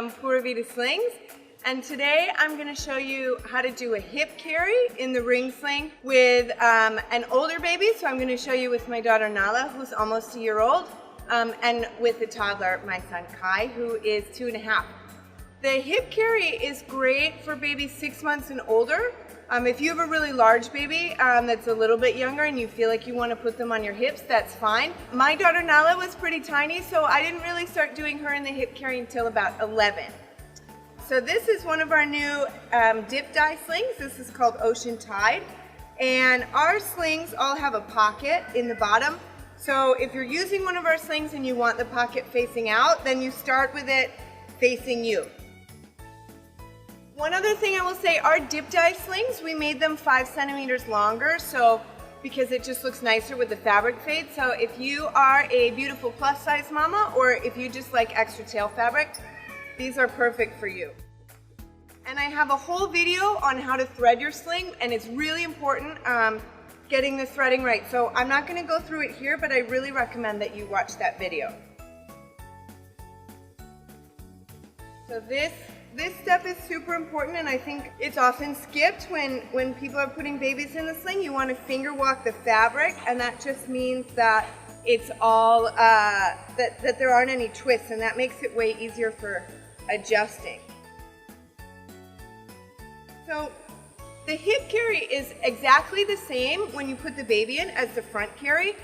Pura Vida Slings, and today I'm going to show you how to do a hip carry in the ring sling with an older baby. So I'm going to show you with my daughter Nala, who's almost a year old, and with the toddler, my son Kai, who is 2.5. The hip carry is great for babies 6 months and older. If you have a really large baby that's a little bit younger and you feel like you want to put them on your hips, that's fine. My daughter Nala was pretty tiny, so I didn't really start doing her in the hip carry until about 11. So this is one of our new dip dye slings. This is called Ocean Tide. And our slings all have a pocket in the bottom. So if you're using one of our slings and you want the pocket facing out, then you start with it facing you. One other thing I will say, our dip dye slings, we made them 5 centimeters longer, so because it just looks nicer with the fabric fade. So if you are a beautiful plus size mama, or if you just like extra tail fabric, these are perfect for you. And I have a whole video on how to thread your sling, and it's really important getting the threading right. So I'm not going to go through it here, but I really recommend that you watch that video. So this step is super important, and I think it's often skipped when people are putting babies in the sling. You want to finger walk the fabric, and that just means that it's all, that there aren't any twists, and that makes it way easier for adjusting. So the hip carry is exactly the same when you put the baby in as the front carry,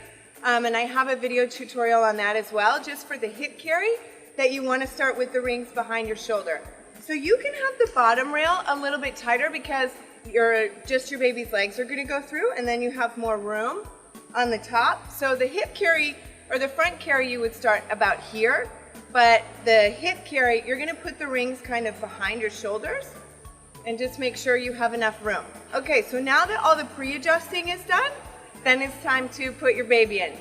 and I have a video tutorial on that as well, just for the hip carry, that you want to start with the rings behind your shoulder. So you can have the bottom rail a little bit tighter because your baby's legs are going to go through, and then you have more room on the top. So the hip carry or the front carry, you would start about here, but the hip carry, you're going to put the rings kind of behind your shoulders and just make sure you have enough room. Okay, so now that all the pre-adjusting is done, then it's time to put your baby in.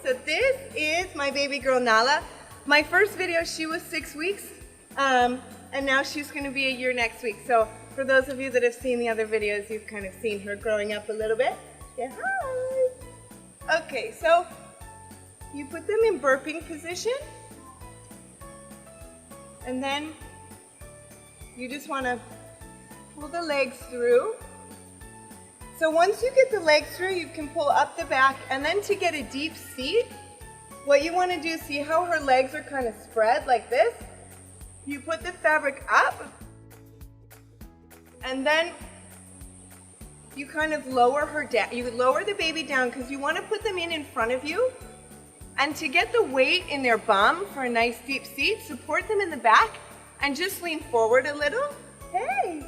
So this is my baby girl Nala. My first video, she was 6 weeks. And now she's going to be a year next week. So for those of you that have seen the other videos, you've kind of seen her growing up a little bit. Say hi. Okay, so you put them in burping position. And then you just want to pull the legs through. So once you get the legs through, you can pull up the back. And then to get a deep seat, what you want to do, see how her legs are kind of spread like this? You put the fabric up, and then you kind of lower her down. You lower the baby down because you want to put them in front of you. And to get the weight in their bum for a nice deep seat, support them in the back and just lean forward a little. Hey!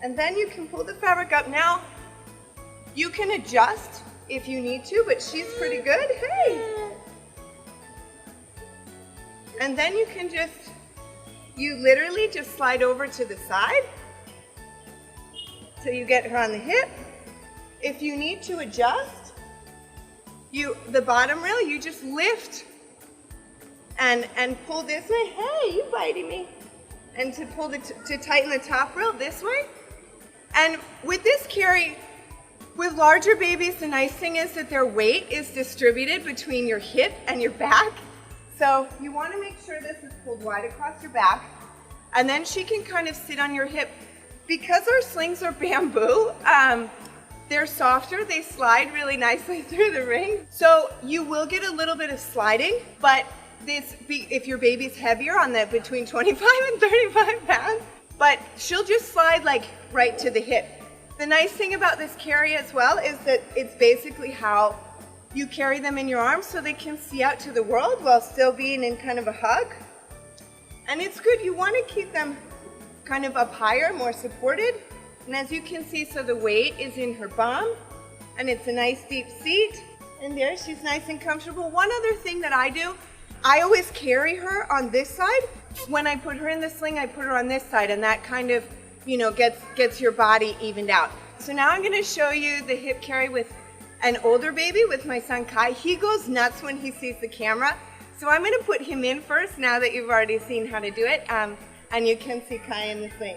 And then you can pull the fabric up. Now, you can adjust if you need to, but she's pretty good. Hey! And then you can you literally just slide over to the side till you get her on the hip. If you need to adjust, the bottom rail, you just lift and pull this way. Hey, you biting me. And to pull to tighten the top rail this way. And with this carry, with larger babies, the nice thing is that their weight is distributed between your hip and your back. So you want to make sure this is pulled wide across your back, and then she can kind of sit on your hip. Because our slings are bamboo, they're softer, they slide really nicely through the ring. So you will get a little bit of sliding, but if your baby's heavier on that, between 25 and 35 pounds, but she'll just slide like right to the hip. The nice thing about this carry as well is that it's basically how you carry them in your arms so they can see out to the world while still being in kind of a hug. And it's good, you want to keep them kind of up higher, more supported. And as you can see, so the weight is in her bum, and it's a nice deep seat. And there, she's nice and comfortable. One other thing that I do, I always carry her on this side. When I put her in the sling, I put her on this side, and that kind of, gets your body evened out. So now I'm going to show you the hip carry with an older baby, with my son Kai. He goes nuts when he sees the camera. So I'm going to put him in first now that you've already seen how to do it. And you can see Kai in the sling.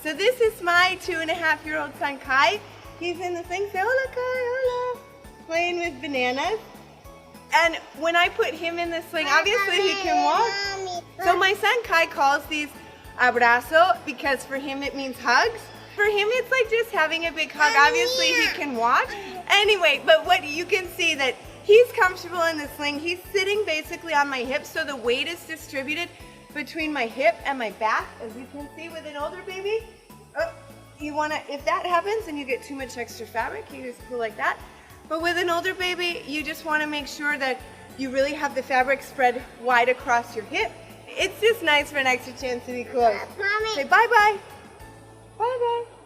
So this is my 2.5-year-old son Kai. He's in the sling. Say hola Kai, hola. Playing with bananas. And when I put him in the sling, obviously he can walk. So my my son Kai calls these abrazo because for him it means hugs. For him it's like just having a big hug. Obviously he can watch. Anyway, but what you can see that he's comfortable in the sling. He's sitting basically on my hip, so the weight is distributed between my hip and my back, as you can see with an older baby. You wanna, if that happens and you get too much extra fabric, you just pull like that. But with an older baby, you just wanna make sure that you really have the fabric spread wide across your hip. It's just nice for an extra chance to be close. Mommy. Say bye-bye. Bye-bye.